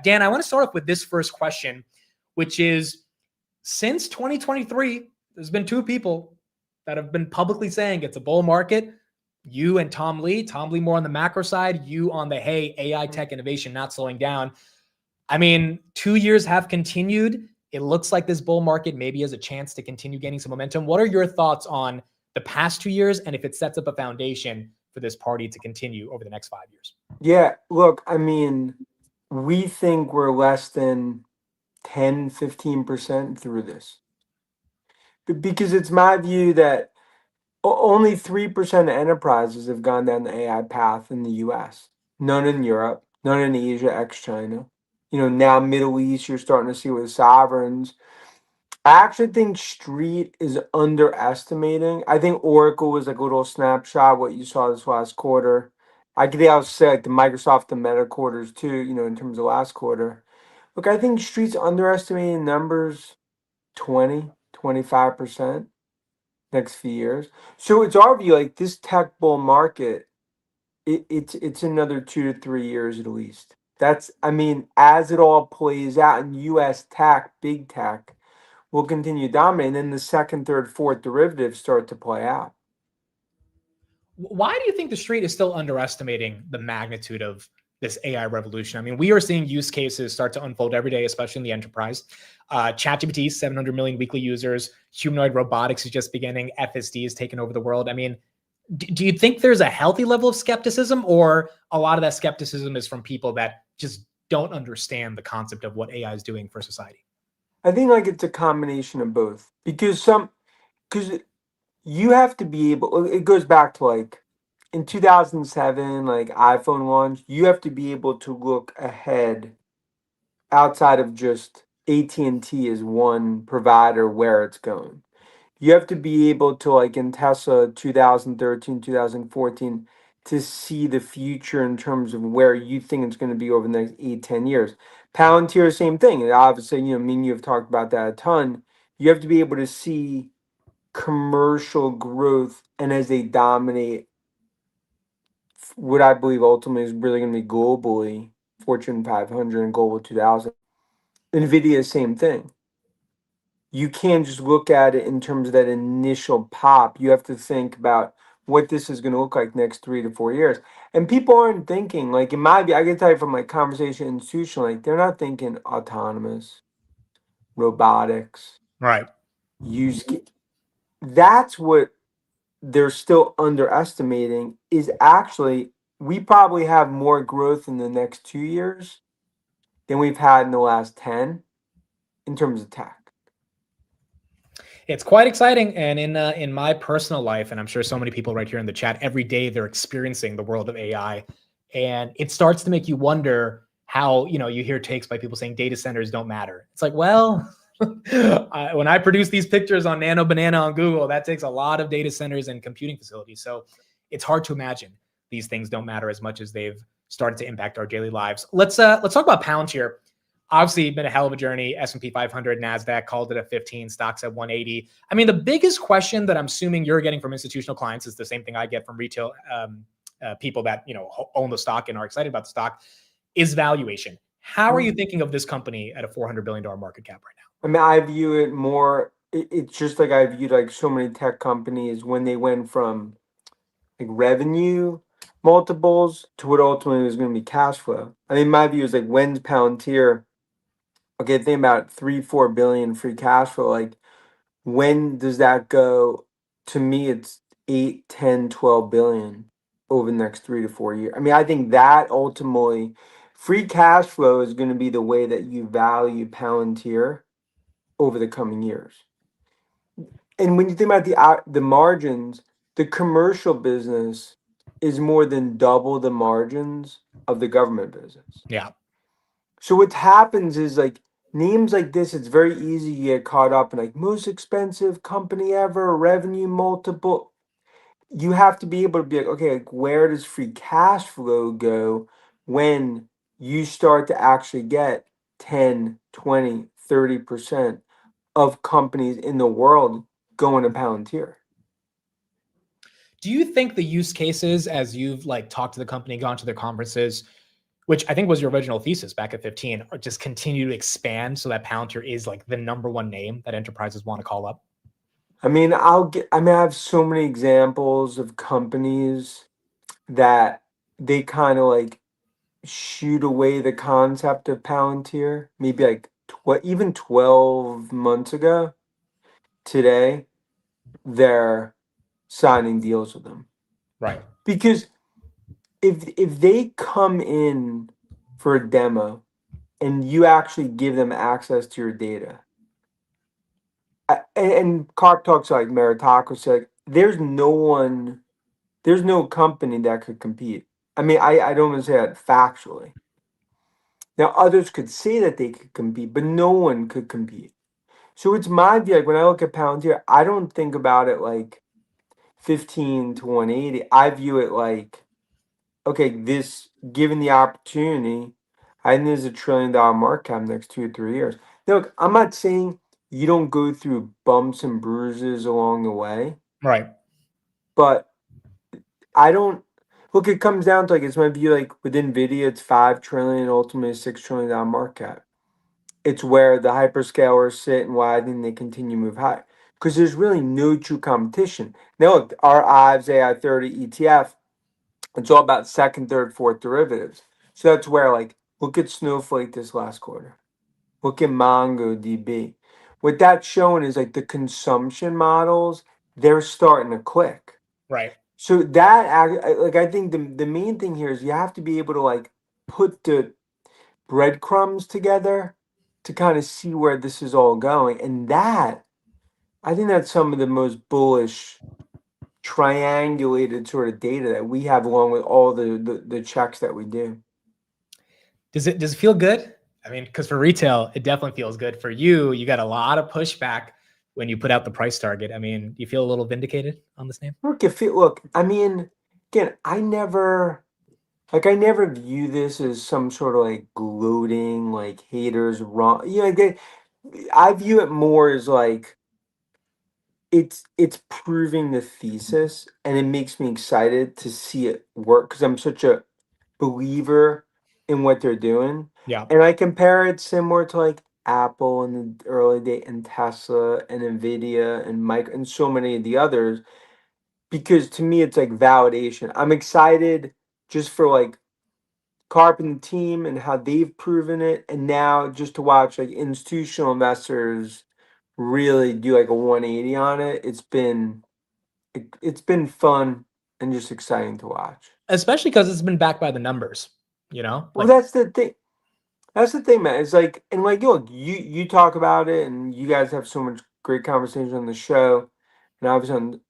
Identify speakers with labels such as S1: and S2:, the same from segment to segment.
S1: Dan, I want to start off with this first question, which is, since 2023, there's been two people that have been publicly saying it's a bull market. You and Tom Lee more on the macro side, you on the, hey, AI tech innovation not slowing down. I mean, 2 years have continued. It looks like this bull market maybe has a chance to continue gaining some momentum. What are your thoughts on the past 2 years and if it sets up a foundation for this party to continue over the next 5 years?
S2: Yeah, look, I mean, we think we're less than 10, 15% through this. Because it's my view that only 3% of enterprises have gone down the AI path in the US. None in Europe, none in Asia, ex-China. Now Middle East, you're starting to see with sovereigns. I actually think Street is underestimating. I think Oracle was like a little snapshot, what you saw this last quarter. I think I'll say like the Microsoft and Meta quarters too, in terms of last quarter. Look, I think Street's underestimating numbers 20, 25% next few years. So it's our view, like this tech bull market, it's another 2 to 3 years at least. As it all plays out in US tech, big tech, will continue dominating. Then the second, third, fourth derivatives start to play out.
S1: Why do you think the street is still underestimating the magnitude of this AI revolution? I mean, we are seeing use cases start to unfold every day, especially in the enterprise. ChatGPT, 700 million weekly users. Humanoid robotics is just beginning. FSD is taking over the world. I mean, do you think there's a healthy level of skepticism, or a lot of that skepticism is from people that just don't understand the concept of what AI is doing for society?
S2: I think like it's a combination of both, because you have to be able, it goes back to like in 2007, like iPhone launched, you have to be able to look ahead outside of just AT&T as one provider where it's going. You have to be able to, like in Tesla 2013, 2014, to see the future in terms of where you think it's going to be over the next 8, 10 years. Palantir, same thing. And obviously, me and you have talked about that a ton. You have to be able to see commercial growth, and as they dominate what I believe ultimately is really going to be globally, Fortune 500 and Global 2000. Nvidia, same thing. You can't just look at it in terms of that initial pop. You have to think about what this is going to look like next 3 to 4 years. And people aren't thinking, like in my view, I can tell you from like conversation institutional, like they're not thinking autonomous, robotics,
S1: Right.
S2: That's what they're still underestimating, is actually we probably have more growth in the next 2 years than we've had in the last 10 in terms of tech.
S1: It's quite exciting. And in my personal life, and I'm sure so many people right here in the chat, every day they're experiencing the world of AI. And it starts to make you wonder how, you hear takes by people saying data centers don't matter. It's like, well, when I produce these pictures on Nano Banana on Google, that takes a lot of data centers and computing facilities. So it's hard to imagine these things don't matter as much as they've started to impact our daily lives. Let's talk about Palantir. Obviously, been a hell of a journey. S&P 500, NASDAQ called it at 15, stocks at 180. I mean, the biggest question that I'm assuming you're getting from institutional clients is the same thing I get from retail people that own the stock and are excited about the stock, is valuation. How are you thinking of this company at a $400 billion market cap right now?
S2: I mean, I view it more, it's just like I viewed like so many tech companies when they went from like revenue multiples to what ultimately was going to be cash flow. I mean, my view is like, when's Palantir, okay, think about 3-4 billion free cash flow. Like, when does that go? To me, it's 8, 10, 12 billion over the next 3 to 4 years. I mean, I think that ultimately free cash flow is going to be the way that you value Palantir over the coming years. And when you think about the margins, the commercial business is more than double the margins of the government business.
S1: Yeah.
S2: So what happens is like names like this, it's very easy to get caught up in like most expensive company ever, revenue multiple. You have to be able to be like, okay, like where does free cash flow go when you start to actually get 10, 20, 30% of companies in the world going to Palantir?
S1: Do you think the use cases, as you've like talked to the company, gone to their conferences, which I think was your original thesis back at 15, or just continue to expand so that Palantir is like the number one name that enterprises want to call up?
S2: I mean, I have so many examples of companies that they kind of like shoot away the concept of Palantir, maybe like even 12 months ago. Today, they're signing deals with them.
S1: Right.
S2: Because if they come in for a demo and you actually give them access to your data, and Carp talks like meritocracy, like there's no company that could compete. I mean, I don't want to say that factually. Now, others could say that they could compete, but no one could compete. So it's my view, like when I look at Palantir, I don't think about it like 15 to 180. I view it like, okay, this, given the opportunity, I think there's $1 trillion market cap next 2 or 3 years. Now, look, I'm not saying you don't go through bumps and bruises along the way,
S1: Right.
S2: but I don't look. It comes down to like it's my view. Like with Nvidia, it's 5 trillion, ultimately $6 trillion market cap. It's where the hyperscalers sit and why I think they continue to move high because there's really no true competition. Now, look, our Ives AI 30 ETF, it's all about second, third, fourth derivatives. So that's where like look at Snowflake this last quarter. Look at MongoDB. What that's showing is like the consumption models, they're starting to click.
S1: Right.
S2: So that like I think the main thing here is you have to be able to like put the breadcrumbs together to kind of see where this is all going. And that I think that's some of the most bullish triangulated sort of data that we have along with all the checks that we do.
S1: Does it feel good? I mean, because for retail, it definitely feels good. For you, you got a lot of pushback when you put out the price target. I mean, do you feel a little vindicated on this name?
S2: Look, I mean, again, I never view this as some sort of like gloating, like haters wrong. You know, I view it more as like it's proving the thesis, and it makes me excited to see it work because I'm such a believer in what they're doing.
S1: Yeah.
S2: And I compare it similar to like Apple in the early day and Tesla and Nvidia and Mike and so many of the others because to me it's like validation. I'm excited just for like Carp and the team and how they've proven it, and now just to watch like institutional investors really do like a 180 on it. It's been fun and just exciting to watch.
S1: Especially because it's been backed by the numbers,
S2: Well,
S1: like,
S2: that's the thing. That's the thing, man. It's like, and like, look, you talk about it, and you guys have so much great conversation on the show, and obviously on,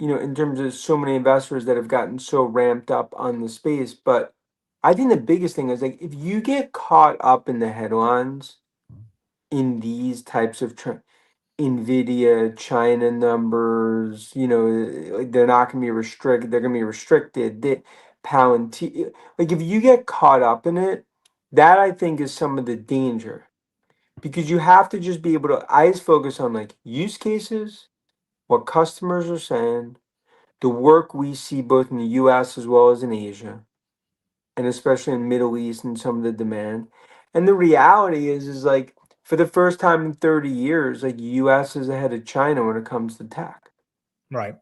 S2: in terms of so many investors that have gotten so ramped up on the space. But I think the biggest thing is like if you get caught up in the headlines in these types of Nvidia, China numbers, like they're not going to be restricted. They're going to be restricted. Palantir, like if you get caught up in it, that I think is some of the danger because you have to just be able to eyes focus on like use cases, what customers are saying, the work we see both in the U.S. as well as in Asia, and especially in Middle East and some of the demand. And the reality is like for the first time in 30 years, like US is ahead of China when it comes to tech.
S1: right.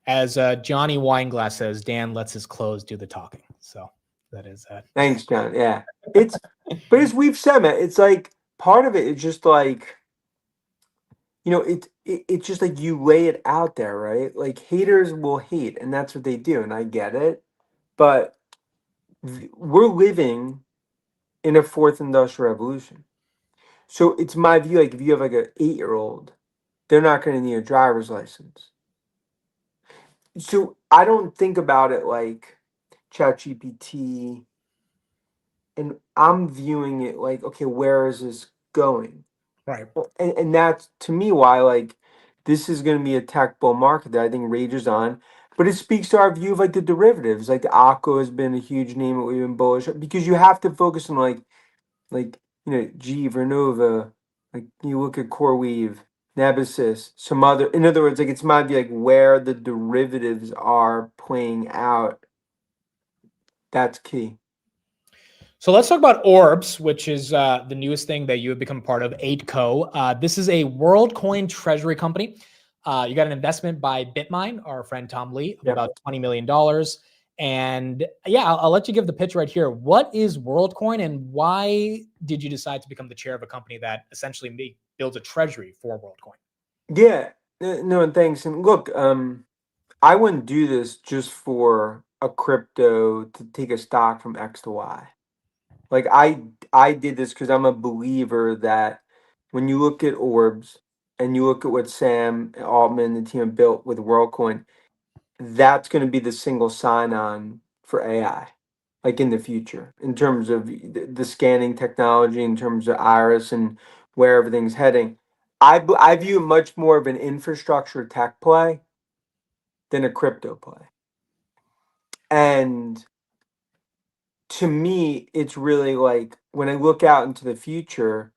S1: As Johnny Wineglass says, Dan lets his clothes do the talking. So that is that.
S2: Thanks, John. Yeah. But as we've said, man, it's like part of it is just like, it's just like you lay it out there, right? Like haters will hate, and that's what they do, and I get it. But we're living in a fourth industrial revolution. So it's my view, like if you have like an 8-year-old, they're not going to need a driver's license. So I don't think about it like ChatGPT, and I'm viewing it like, okay, where is this going?
S1: Right.
S2: And that's to me why like this is going to be a tech bull market that I think rages on. But it speaks to our view of like the derivatives. Like the ACO has been a huge name that we've been bullish because you have to focus on like G Vernova, like you look at CoreWeave, Nemesis, some other. In other words, like it's might be like where the derivatives are playing out. That's key.
S1: So let's talk about Orbs, which is the newest thing that you have become part of, 8Co. This is a WorldCoin treasury company. You got an investment by Bitmine, our friend Tom Lee, of
S2: Yep.
S1: about $20 million. And yeah, I'll let you give the pitch right here. What is WorldCoin, and why did you decide to become the chair of a company that essentially builds a treasury for WorldCoin?
S2: Yeah. No, and thanks. And look, I wouldn't do this just for a crypto to take a stock from X to Y. Like I did this because I'm a believer that when you look at Orbs and you look at what Sam Altman and the team built with WorldCoin, that's going to be the single sign-on for AI, like in the future, in terms of the scanning technology, in terms of Iris and where everything's heading. I view it much more of an infrastructure tech play than a crypto play. And to me, it's really like when I look out into the future,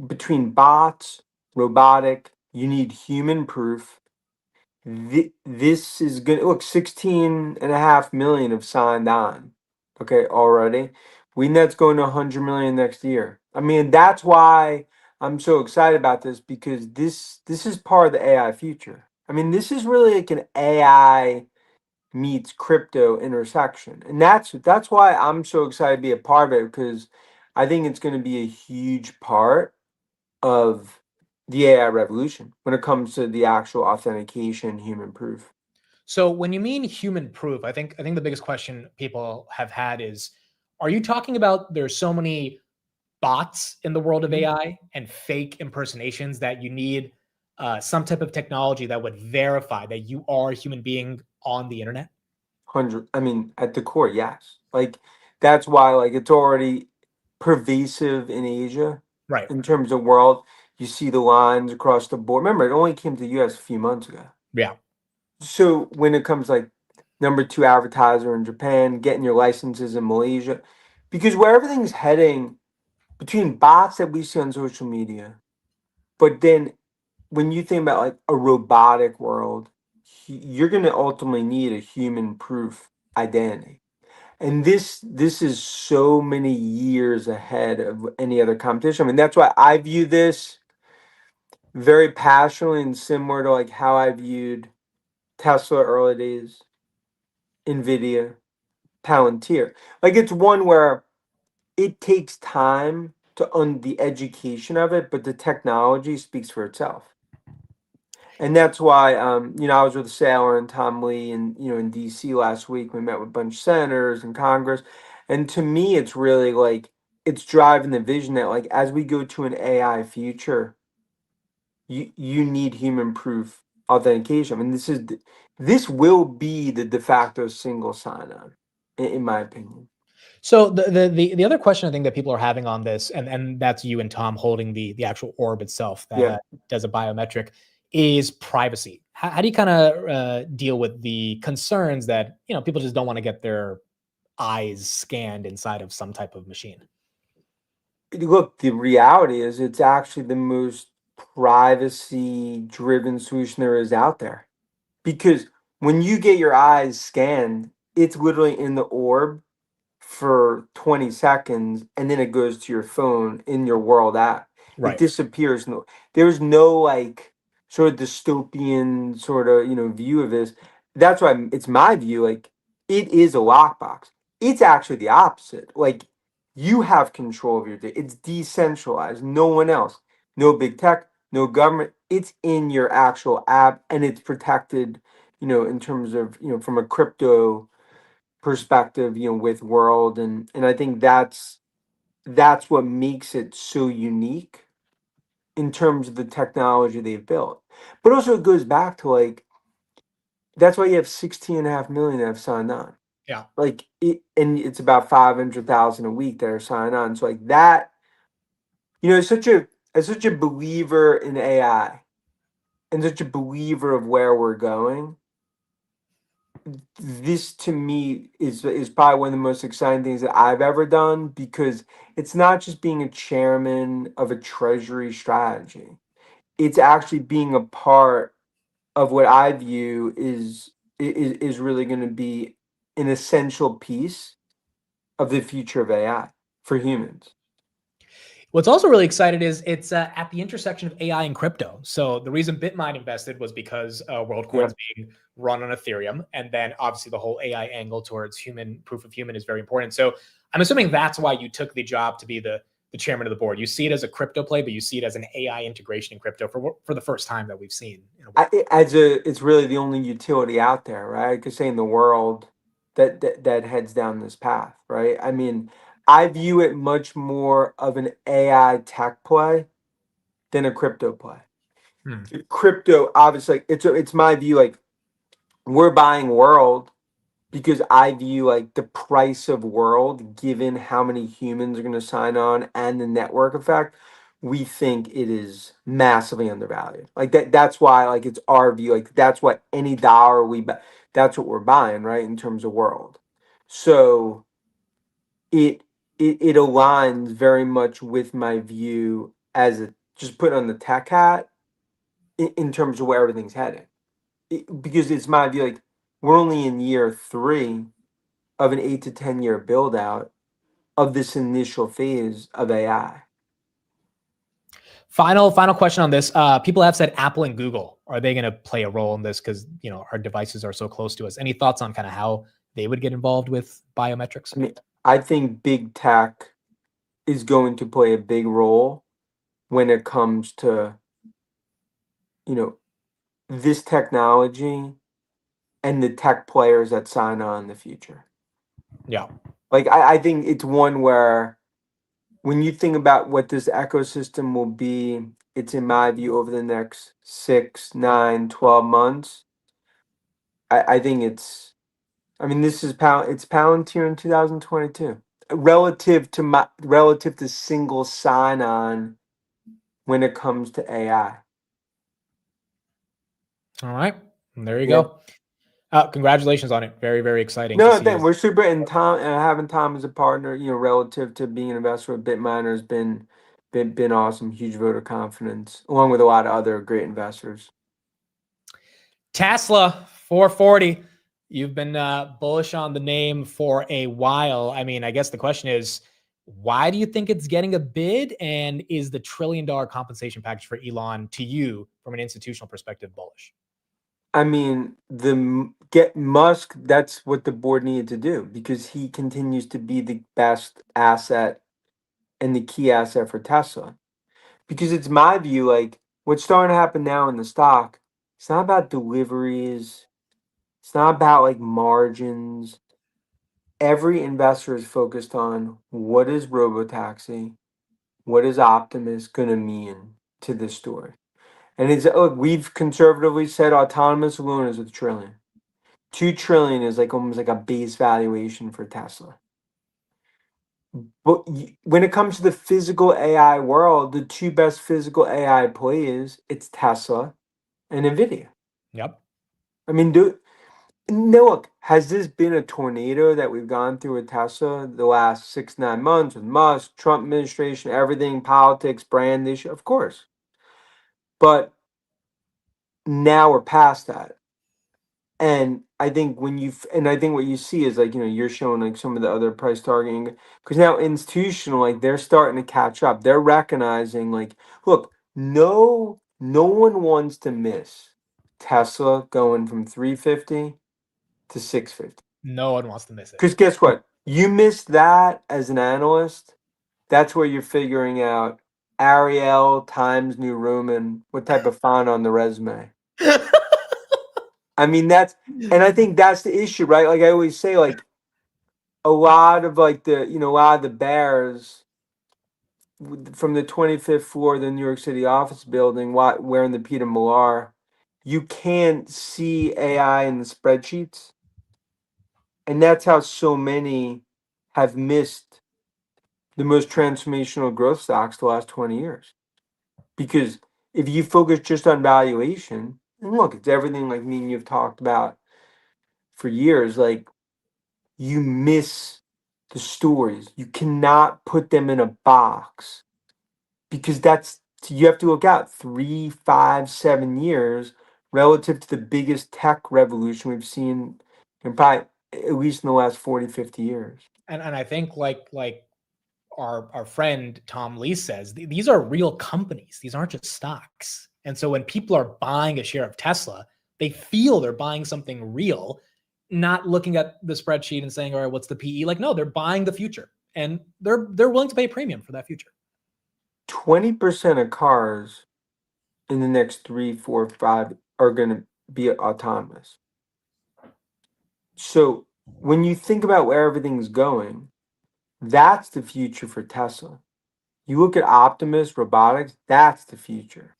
S2: between bots, robotic, you need human proof. This is good. Look, 16.5 million have signed on. Okay, already. We know it's going to 100 million next year. I mean, that's why I'm so excited about this, because this is part of the AI future. I mean, this is really like an AI meets crypto intersection. And that's why I'm so excited to be a part of it, because I think it's going to be a huge part of the AI revolution when it comes to the actual authentication, human proof.
S1: So when you mean human proof, I think the biggest question people have had is, are you talking about there's so many bots in the world of
S2: Mhm.
S1: AI and fake impersonations that you need some type of technology that would verify that you are a human being on the internet?
S2: 100, I mean, at the core, yes. Like that's why like it's already pervasive in Asia
S1: Right.
S2: in terms of world. You see the lines across the board. Remember, it only came to the US a few months ago.
S1: Yeah.
S2: So when it comes like number two advertiser in Japan, getting your licenses in Malaysia, because where everything's heading between bots that we see on social media, but then when you think about like a robotic world, you're going to ultimately need a human proof identity. And this is so many years ahead of any other competition. I mean, that's why I view this very passionately and similar to like how I viewed Tesla early days, Nvidia, Palantir. Like it's one where it takes time to the education of it, but the technology speaks for itself. And that's why, I was with Saylor and Tom Lee, and in D.C. last week. We met with a bunch of senators and Congress, and to me, it's really like it's driving the vision that like as we go to an AI future, you need human proof authentication. I mean, this will be the de facto single sign-on, in my opinion.
S1: So the other question I think that people are having on this, and that's you and Tom holding the actual orb itself that
S2: Yeah.
S1: does a biometric, is privacy. How do you kind of deal with the concerns that people just don't want to get their eyes scanned inside of some type of machine?
S2: Look, the reality is it's actually the most privacy driven solution there is out there. Because when you get your eyes scanned, it's literally in the orb for 20 seconds, and then it goes to your phone in your world app. It
S1: Right.
S2: disappears. No, there's no like sort of dystopian sort of view of this. That's why it's my view. Like it is a lockbox. It's actually the opposite. Like you have control of your data. It's decentralized. No one else. No big tech. No government. It's in your actual app, and it's protected. In terms of from a crypto perspective, with world, and I think that's what makes it so unique in terms of the technology they've built. But also it goes back to like that's why you have 16.5 million that have signed on.
S1: Yeah.
S2: Like and it's about 500,000 a week that are signed on. So like that, as such a believer in AI and such a believer of where we're going, this to me is probably one of the most exciting things that I've ever done, because it's not just being a chairman of a treasury strategy. It's actually being a part of what I view is really going to be an essential piece of the future of AI for humans.
S1: What's also really excited is it's at the intersection of AI and crypto. So the reason Bitmine invested was because WorldCoin's being run on Ethereum, and then obviously the whole AI angle towards human proof of human is very important. So I'm assuming that's why you took the job to be the chairman of the board. You see it as a crypto play, but you see it as an AI integration in crypto for the first time that we've seen.
S2: It's really the only utility out there, right? I could say in the world that heads down this path, right? I mean, I view it much more of an AI tech play than a crypto play. The crypto, obviously, it's my view. Like, we're buying world because I view like the price of world, given how many humans are going to sign on and the network effect, we think it is massively undervalued. Like that's why like it's our view. Like that's what any dollar we buy, that's what we're buying, right? In terms of world. So it it aligns very much with my view as a just put on the tech hat in terms of where everything's heading. Because it's my view, like we're only in year 3 of an 8 to 10 year build out of this initial phase of AI.
S1: Final question on this. People have said Apple and Google, are they going to play a role in this? Because, our devices are so close to us. Any thoughts on kind of how they would get involved with biometrics?
S2: I mean, I think big tech is going to play a big role when it comes to, you know, this technology and the tech players that sign on in the future.
S1: Yeah.
S2: Like, I think it's one where when you think about what this ecosystem will be, it's in my view over the next 6, 9, 12 months. I think I mean, it's Palantir in 2022. Relative to single sign on when it comes to AI.
S1: All right. There you
S2: Yeah.
S1: go. Congratulations on it. Very, very exciting to
S2: No,
S1: see.
S2: we're super and having Tom as a partner, relative to being an investor with Bitminer has been awesome. Huge vote of confidence, along with a lot of other great investors.
S1: Tesla 440. You've been bullish on the name for a while. I mean, I guess the question is, why do you think it's getting a bid? And is the $1 trillion compensation package for Elon to you, from an institutional perspective, bullish?
S2: I mean, get Musk. That's what the board needed to do because he continues to be the best asset and the key asset for Tesla. Because it's my view, like what's starting to happen now in the stock, it's not about deliveries, it's not about like margins. Every investor is focused on what is robotaxi, what is Optimus gonna mean to this story. And it's look, we've conservatively said autonomous alone is $1 trillion. 2 trillion is like almost like a base valuation for Tesla. But when it comes to the physical AI world, the two best physical AI plays, it's Tesla and Nvidia.
S1: Yep.
S2: I mean, no, look, has this been a tornado that we've gone through with Tesla the last 6, 9 months with Musk, Trump administration, everything, politics, brand issue? Of course. But now we're past that. And I think I think what you see is like, you're showing like some of the other price targeting because now institutional, like they're starting to catch up. They're recognizing like, look, no one wants to miss Tesla going from 350 to 650.
S1: No one wants to miss it.
S2: Because guess what? You miss that as an analyst, that's where you're figuring out Arial, Times New Roman, what type of font on the resume. I mean, and I think that's the issue, right? Like I always say, like a lot of like a lot of the bears from the 25th floor of the New York City office building, wearing the Peter Millar, you can't see AI in the spreadsheets. And that's how so many have missed the most transformational growth stocks the last 20 years. Because if you focus just on valuation, and look, it's everything like me and you've talked about for years, like you miss the stories. You cannot put them in a box because you have to look out 3, 5, 7 years relative to the biggest tech revolution we've seen in probably at least in the last 40, 50 years.
S1: And I think like our friend Tom Lee says, these are real companies. These aren't just stocks. And so when people are buying a share of Tesla, they feel they're buying something real, not looking at the spreadsheet and saying, all right, what's the PE? Like, no, they're buying the future, and they're willing to pay a premium for that future.
S2: 20% of cars in the next 3, 4, 5 are going to be autonomous. So when you think about where everything's going, that's the future for Tesla. You look at Optimus Robotics, that's the future.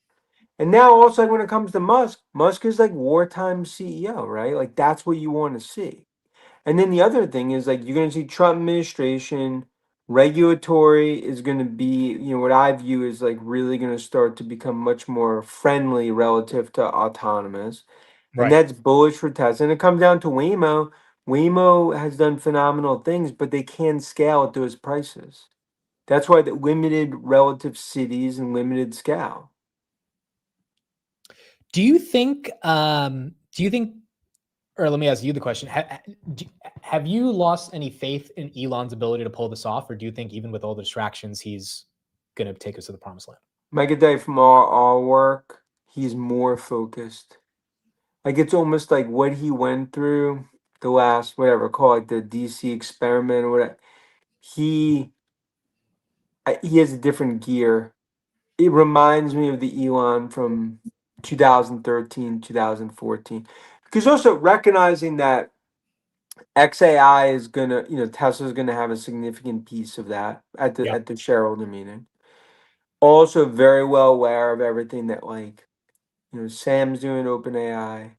S2: And now also when it comes to Musk, Musk is like wartime CEO, right? Like that's what you want to see. And then the other thing is like you're going to see Trump administration, regulatory is going to be, what I view is like really going to start to become much more friendly relative to autonomous. And
S1: Right.
S2: that's bullish for Tesla. And it comes down to Waymo. Waymo has done phenomenal things, but they can scale at those prices. That's why the limited relative cities and limited scale.
S1: Do you think? Or let me ask you the question: have you lost any faith in Elon's ability to pull this off, or do you think even with all the distractions, he's going to take us to the promised land?
S2: Mike Day from our work, he's more focused. Like it's almost like what he went through the last whatever call it the DC experiment or whatever. He he has a different gear. It reminds me of the Elon from 2013, 2014. Because also recognizing that XAI is gonna, Tesla's gonna have a significant piece of that
S1: Yeah.
S2: at the shareholder meeting. Also very well aware of everything that like, Sam's doing OpenAI,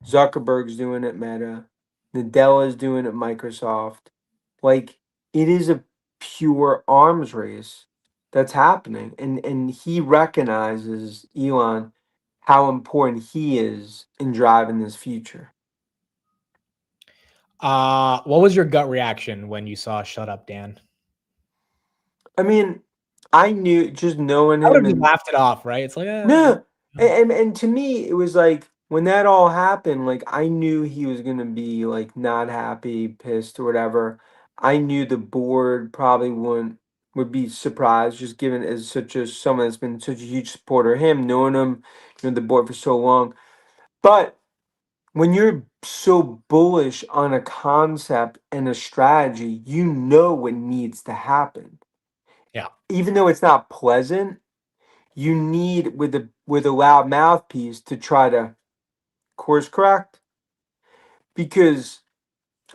S2: Zuckerberg's doing at Meta, Nadella's doing at Microsoft. Like it is a pure arms race that's happening, and he recognizes Elon how important he is in driving this future.
S1: What was your gut reaction when you saw "Shut Up, Dan"?
S2: I mean, I knew just knowing
S1: I would
S2: him
S1: have just
S2: and
S1: laughed it off, right? It's like,
S2: no, and to me it was like when that all happened, like I knew he was gonna be like not happy, pissed or whatever. I knew the board probably wouldn't would be surprised, just given as such as someone that's been such a huge supporter of him, knowing him, the board for so long. But when you're so bullish on a concept and a strategy, you know what needs to happen.
S1: yeah,
S2: Even though it's not pleasant, you need with a loud mouthpiece to try to course correct, because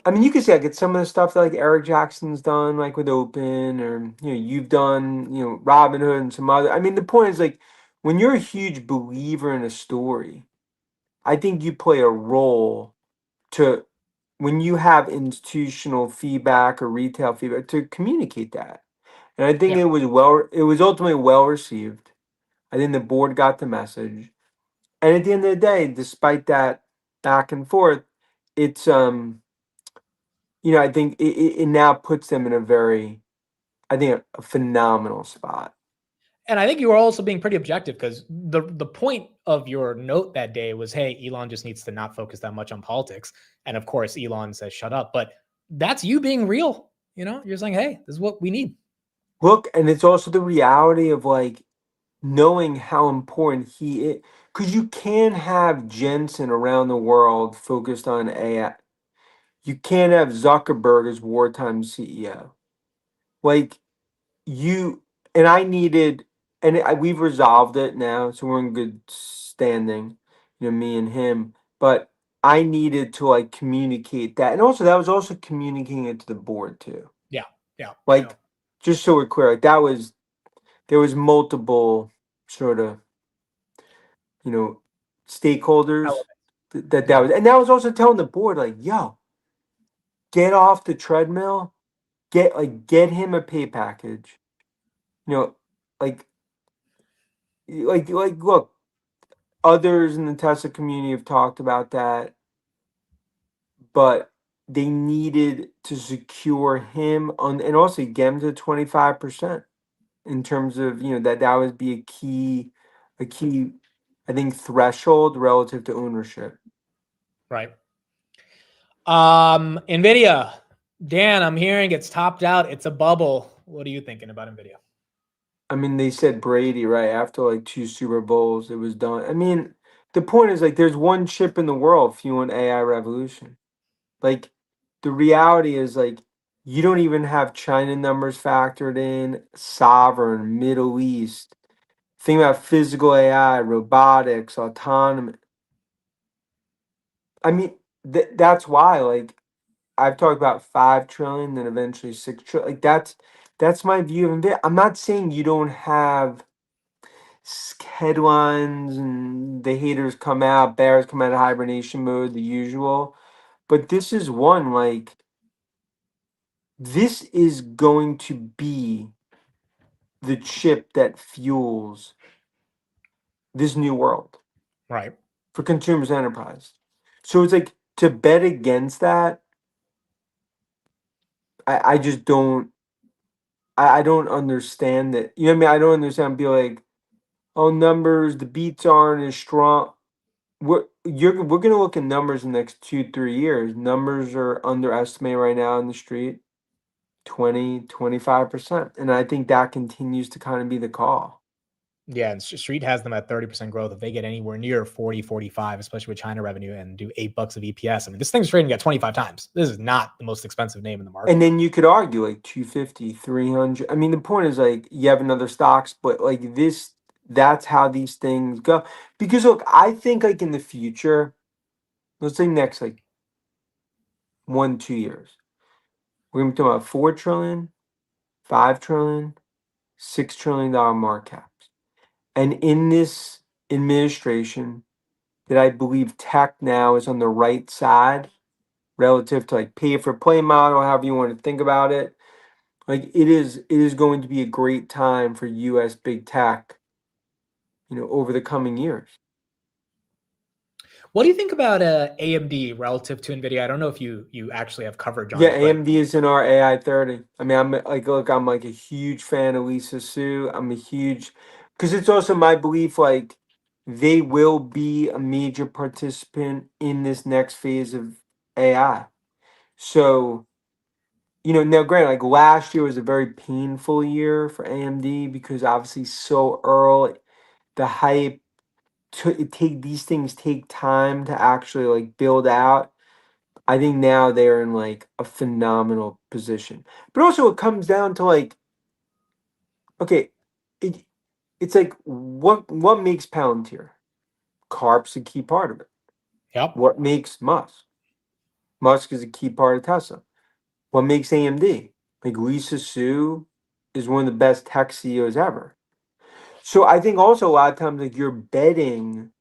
S2: I mean you can say like it's some of the stuff that like Eric Jackson's done like with Open, or you've done, Robinhood and some other. I mean the point is like when you're a huge believer in a story, I think you play a role to when you have institutional feedback or retail feedback to communicate that. And I think
S1: yeah.
S2: it was ultimately well received. I think the board got the message. And at the end of the day, despite that back and forth, it's I think it now puts them in a very, I think, a phenomenal spot.
S1: And I think you were also being pretty objective, because the point of your note that day was, hey, Elon just needs to not focus that much on politics. And of course, Elon says, shut up. But that's you being real. You're saying, hey, this is what we need.
S2: Look, and it's also the reality of like knowing how important he is, because you can have Jensen around the world focused on AI. You can't have Zuckerberg as wartime CEO. Like you and I needed, and we've resolved it now, so we're in good standing, me and him. But I needed to like communicate that, and also that was also communicating it to the board too.
S1: Yeah. Yeah. I know.
S2: Like, just so we're clear, like that was there was multiple sort of you know stakeholders
S1: Elements.
S2: that
S1: Yeah.
S2: was, and that was also telling the board like, yo, get off the treadmill, get him a pay package, you know, like look, others in the Tesla community have talked about that, but they needed to secure him on and also get him to 25% in terms of, that would be a key, I think, threshold relative to ownership.
S1: Right. Nvidia. Dan, I'm hearing it's topped out. It's a bubble. What are you thinking about Nvidia?
S2: I mean, they said Brady, right? After like 2 Super Bowls, it was done. I mean, the point is like there's one chip in the world fueling AI revolution. Like the reality is like you don't even have China numbers factored in, sovereign, Middle East. Think about physical AI, robotics, autonomy. I mean, that's why like I've talked about 5 trillion, then eventually 6 trillion. Like that's my view of it. I'm not saying you don't have headlines and the haters come out, bears come out of hibernation mode, the usual. But this is one like this is going to be the chip that fuels this new world
S1: Right.
S2: for consumers and enterprise. So it's like to bet against that, I just don't I don't understand that. You know what I mean? I don't understand be like, oh numbers, the beats aren't as strong. We're gonna look at numbers in the next 2 3 years. Numbers are underestimated right now in the street, 20 25%, and I think that continues to kind of be the call.
S1: Yeah, and Street has them at 30% growth. If they get anywhere near 40, 45, especially with China revenue and do $8 of EPS, I mean, this thing's trading at 25 times. This is not the most expensive name in the market.
S2: And then you could argue like 250, 300. I mean, the point is like you have another stocks, but like this, that's how these things go. Because look, I think like in the future, let's say next like 1 2 years, we're gonna be talking about 4 trillion, 5 trillion, $6 trillion market caps. And in this administration, that I believe tech now is on the right side relative to like pay for play model, however you want to think about it. Like it is going to be a great time for US big tech, over the coming years.
S1: What do you think about AMD relative to Nvidia? I don't know if you actually have coverage on
S2: Yeah,
S1: it, but
S2: AMD is in our AI 30. I mean, I'm like a huge fan of Lisa Su. I'm a huge, because it's also my belief like they will be a major participant in this next phase of AI. So, now granted, like last year was a very painful year for AMD because obviously so early, the hype these things take time to actually like build out. I think now they're in like a phenomenal position. But also it comes down to like, okay, it it's like what makes Palantir? Carp's a key part of it.
S1: yep.
S2: What makes Musk? Musk is a key part of Tesla. What makes AMD? Like Lisa Su is one of the best tech CEOs ever. So I think also a lot of times like you're betting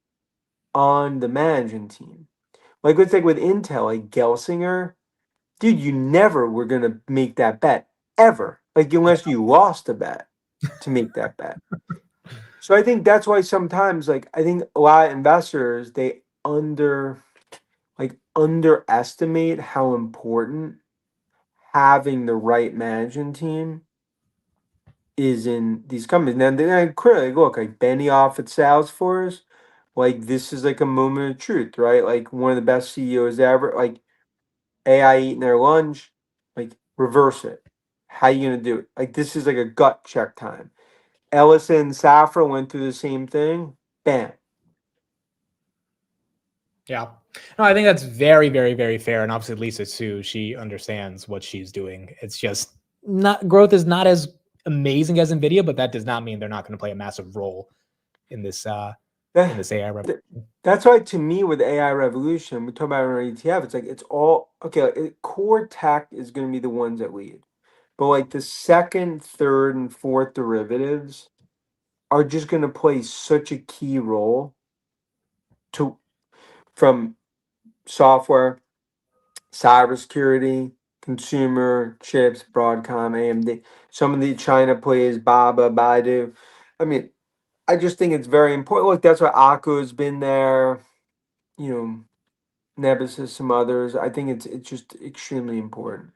S2: on the management team. Like let's take with Intel, like Gelsinger, dude, you never were gonna make that bet ever. Like unless you lost a bet to make that bet. So I think that's why sometimes like I think a lot of investors they underestimate how important having the right management team is in these companies. Now then clearly look like Benioff at Salesforce, like this is like a moment of truth, right? Like one of the best CEOs ever. Like AI eating their lunch, like reverse it. How you gonna do it? Like this is like a gut check time. Ellison and Safra went through the same thing. Bam.
S1: Yeah. No, I think that's very, very, very fair. And obviously Lisa Su, she understands what she's doing. It's just not growth is not as amazing as Nvidia, but that does not mean they're not going to play a massive role in this
S2: That-
S1: AI revolution.
S2: That's why to me with AI revolution, we talk about it on our ETF. It's like it's all okay. Core tech is going to be the ones that lead, but like the second, third, and fourth derivatives are just going to play such a key role to from software, cybersecurity, consumer, chips, Broadcom, AMD. Some of the China plays, Baba, Baidu. I mean, I just think it's very important. Look, that's why Akku's been there. You know, Nebusis, some others. I think it's just extremely important.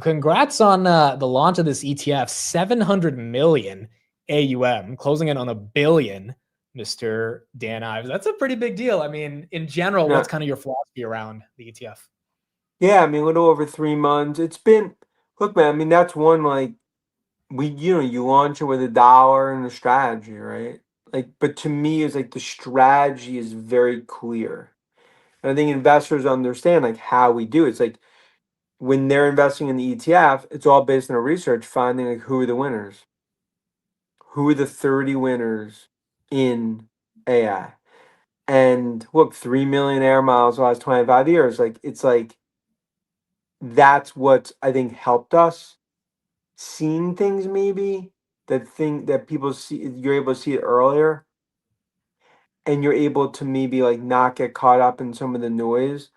S1: Congrats on the launch of this ETF, 700 million AUM, closing in on a billion, Mr. Dan Ives. That's a pretty big deal. I mean, in general, what's
S2: Yeah,
S1: kind of your philosophy around the ETF?
S2: Yeah, I mean, a little over 3 months. It's been, look, man, I mean, that's one, like, you launch it with $1 and a strategy, right? Like, but to me, it's like the strategy is very clear. And I think investors understand like how we do it. It's like when they're investing in the ETF, it's all based on a research finding like who are the winners, who are the 30 winners in AI. And look, 3 million air miles the last 25 years. Like it's like that's what I think helped us seeing things maybe that thing that people see you're able to see it earlier and you're able to maybe like not get caught up in some of the noise.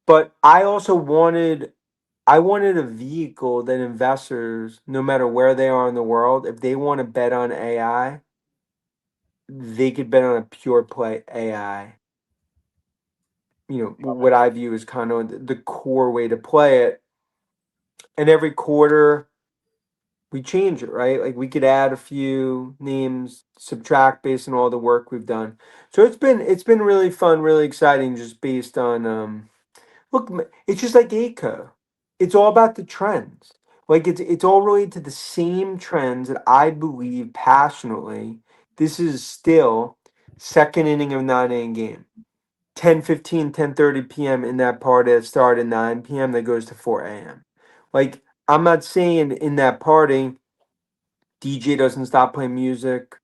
S2: But I wanted a vehicle that investors, no matter where they are in the world, if they want to bet on AI, they could bet on a pure play AI. What I view as kind of the core way to play it. And every quarter we change it, right? Like we could add a few names, subtract based on all the work we've done. So it's been really fun, really exciting, just based on look, it's just like ACO. It's all about the trends. Like it's all related to the same trends that I believe passionately. This is still second inning of 9 a.m. game. 10:15, 10:30 p.m. in that party that started at 9 p.m. that goes to 4 a.m. Like I'm not saying in that party DJ doesn't stop playing music,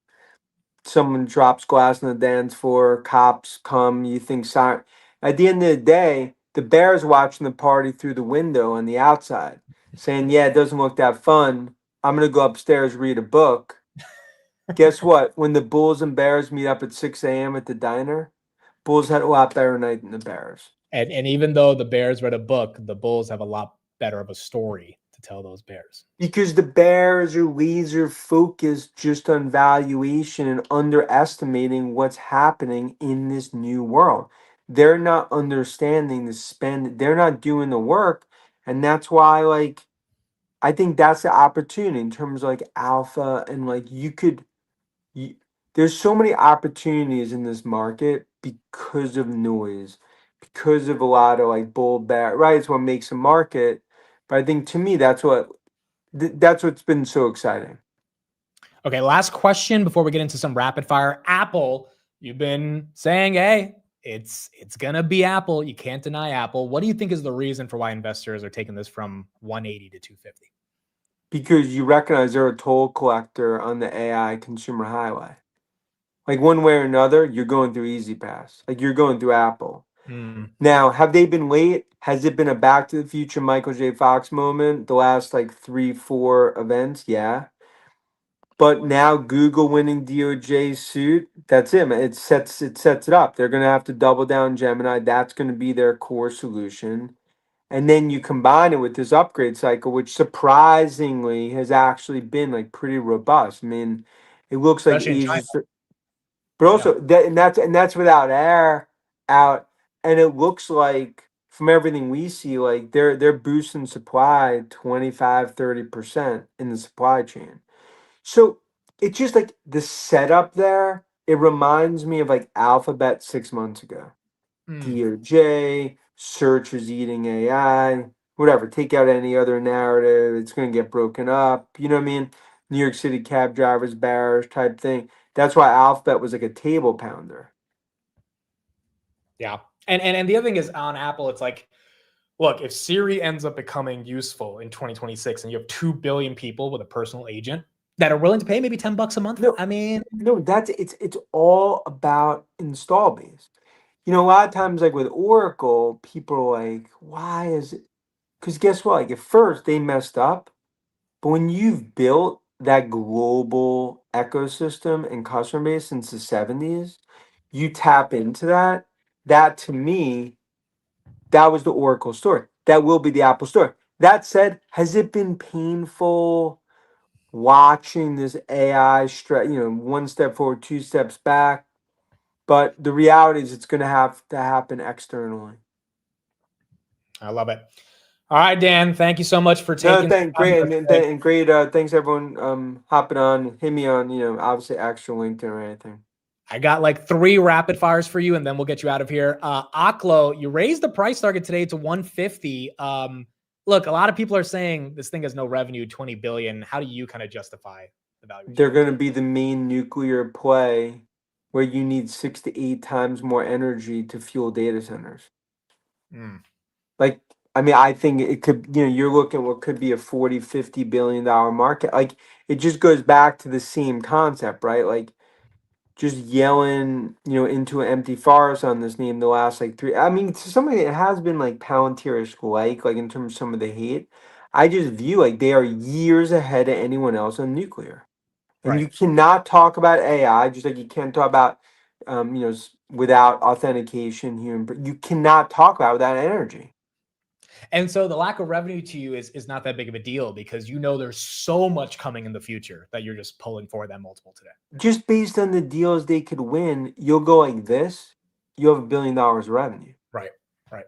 S2: someone drops glass on the dance floor, cops come, you think siren. At the end of the day, the bear's watching the party through the window on the outside, saying, yeah, it doesn't look that fun. I'm gonna go upstairs, read a book. Guess what? When the Bulls and Bears meet up at 6 a.m. at the diner, Bulls had a lot better night than the Bears.
S1: And even though the Bears read a book, the Bulls have a lot better of a story to tell those Bears.
S2: Because the Bears are laser focused just on valuation and underestimating what's happening in this new world. They're not understanding the spend, they're not doing the work. And that's why, like, I think that's the opportunity in terms of like alpha and like you, there's so many opportunities in this market because of noise, because of a lot of like bull bear, right? It's what makes a market. But I think to me, that's what's been so exciting.
S1: Okay, last question before we get into some rapid fire. Apple, you've been saying, hey, it's gonna be Apple. You can't deny Apple. What do you think is the reason for why investors are taking this from 180 to 250?
S2: Because you recognize they're a toll collector on the AI consumer highway. Like one way or another, you're going through Easy Pass. Like you're going through Apple.
S1: Mm.
S2: Now, have they been late? Has it been a Back to the Future Michael J. Fox moment? The last like 3, 4 events, yeah. But now Google winning DOJ suit, that's it, man. It sets it up. They're gonna have to double down Gemini. That's gonna be their core solution. And then you combine it with this upgrade cycle, which surprisingly has actually been like pretty robust. I mean, it looks like
S1: Especially in China.
S2: Asia, but
S1: Yeah.
S2: also and that's without air out. And it looks like from everything we see, like they're boosting supply 25-30% in the supply chain. So it's just like the setup there. It reminds me of like Alphabet 6 months ago.
S1: Mm.
S2: DOJ, search is eating AI, whatever. Take out any other narrative, it's going to get broken up. You know what I mean? New York City cab drivers, bearish type thing. That's why Alphabet was like a table pounder.
S1: Yeah. And the other thing is on Apple, it's like, look, if Siri ends up becoming useful in 2026 and you have 2 billion people with a personal agent that are willing to pay maybe $10 a month,
S2: No,
S1: I mean,
S2: no, it's all about install base. A lot of times, like with Oracle, people are like, why is it? Because guess what? Like at first they messed up. But when you've built that global ecosystem and customer base since the 70s, you tap into that. That to me, that was the Oracle story. That will be the Apple story. That said, has it been painful watching this AI one step forward, two steps back? But the reality is it's going to have to happen externally.
S1: I love it. All right, Dan, thank you so much for
S2: No,
S1: taking
S2: thank
S1: the time
S2: great
S1: with us today.
S2: and great. Thanks everyone hopping on. Hit me on obviously actual LinkedIn or anything.
S1: I got like 3 rapid fires for you, and then we'll get you out of here. Aklo, you raised the price target today to 150. Look, a lot of people are saying this thing has no revenue, 20 billion. How do you kind of justify the valuation?
S2: They're going to be the main nuclear play where you need 6 to 8 times more energy to fuel data centers. Like, I mean, I think it could, you're looking at what could be a 40, $50 billion market. Like, it just goes back to the same concept, right? Like, just yelling, into an empty forest on this name the last like 3. I mean, to somebody it has been like Palantir-ish like in terms of some of the hate. I just view like they are years ahead of anyone else on nuclear. And
S1: Right.
S2: you cannot talk about AI just like you can't talk about, without authentication human. You cannot talk about it without energy.
S1: And so the lack of revenue to you is not that big of a deal because there's so much coming in the future that you're just pulling for that multiple today.
S2: Just based on the deals they could win, you'll go like this. You have $1 billion of revenue.
S1: Right. Right.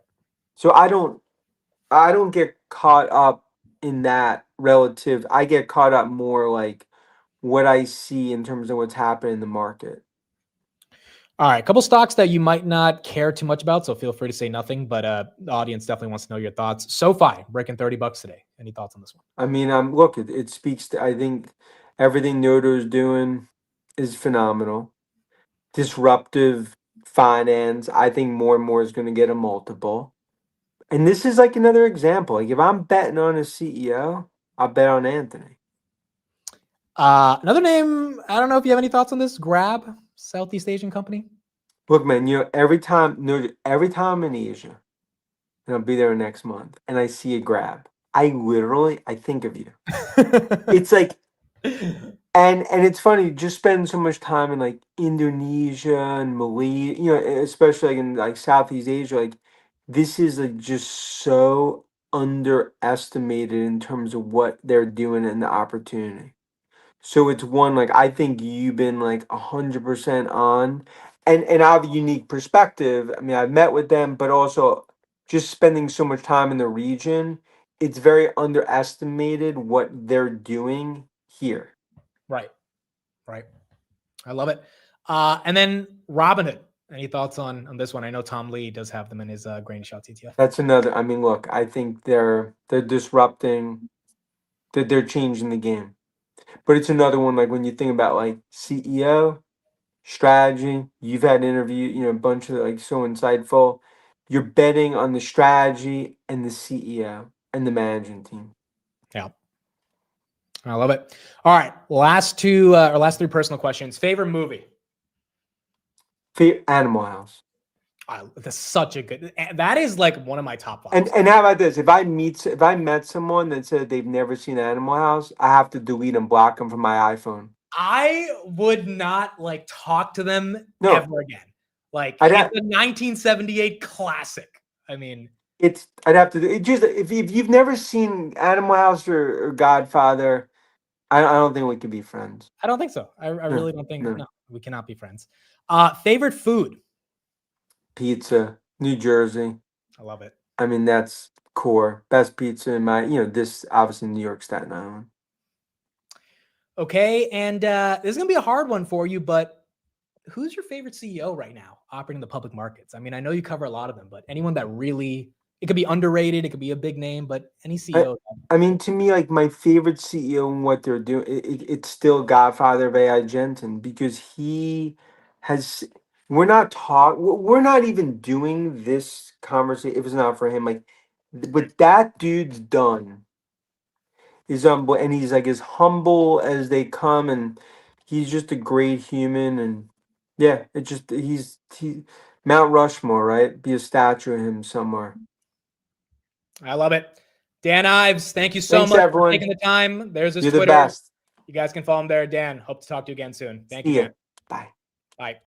S2: So I don't get caught up in that relative. I get caught up more like what I see in terms of what's happening in the market.
S1: All right, a couple stocks that you might not care too much about, so feel free to say nothing. But the audience definitely wants to know your thoughts. SoFi breaking $30 today. Any thoughts on this one?
S2: I mean, look, it speaks to. I think everything Noto is doing is phenomenal. Disruptive finance. I think more and more is going to get a multiple. And this is like another example. Like if I'm betting on a CEO, I'll bet on Anthony.
S1: Another name, I don't know if you have any thoughts on this. Grab, Southeast Asian company.
S2: Look, man, every time I'm in Asia, and I'll be there next month, and I see a Grab, I think of you. It's like, and it's funny, just spending so much time in like Indonesia and Malaysia, especially like in like Southeast Asia, like this is like just so underestimated in terms of what they're doing and the opportunity. So it's one like I think you've been like 100% on, and I have a unique perspective. I mean, I've met with them, but also just spending so much time in the region, it's very underestimated what they're doing here.
S1: Right. Right. I love it. And then Robinhood. Any thoughts on this one? I know Tom Lee does have them in his grain shots ETF.
S2: That's another. I mean, look, I think they're disrupting, that they're changing the game. But it's another one like when you think about like CEO strategy. You've had interview, a bunch of like so insightful. You're betting on the strategy and the CEO and the management team.
S1: Yeah. I love it. All right. Last 3 personal questions. Favorite movie?
S2: Animal House.
S1: That's such a good. That is like one of my top 5.
S2: And how about this? If I met someone that said they've never seen Animal House, I have to delete and block them from my iPhone.
S1: I would not like talk to them
S2: No.
S1: ever again. Like it's a 1978 classic. I mean,
S2: I'd have to. It just if you've never seen Animal House or Godfather, I don't think we can be friends.
S1: I don't think so. I really don't think.
S2: No.
S1: No, we cannot be friends. Favorite food?
S2: Pizza, New Jersey.
S1: I love it.
S2: I mean, that's core. Best pizza in my, this obviously New York, Staten Island.
S1: Okay, and this is gonna be a hard one for you, but who's your favorite CEO right now operating the public markets? I mean, I know you cover a lot of them, but anyone that really, it could be underrated, it could be a big name, but any CEO.
S2: I mean, to me, like my favorite CEO and what they're doing, it's still Godfather of AI Jensen because he has. We're not even doing this conversation if it's not for him. Like, what that dude's done is and he's like as humble as they come, and he's just a great human, and yeah, it just he Mount Rushmore, right? Be a statue of him somewhere.
S1: I love it. Dan Ives, thank you so
S2: Thanks,
S1: much
S2: everyone.
S1: for taking the time. There's his
S2: You're
S1: Twitter.
S2: the best.
S1: You guys can follow him there. Dan, hope to talk to you again soon. Thank you,
S2: See ya.
S1: man.
S2: Bye.
S1: Bye.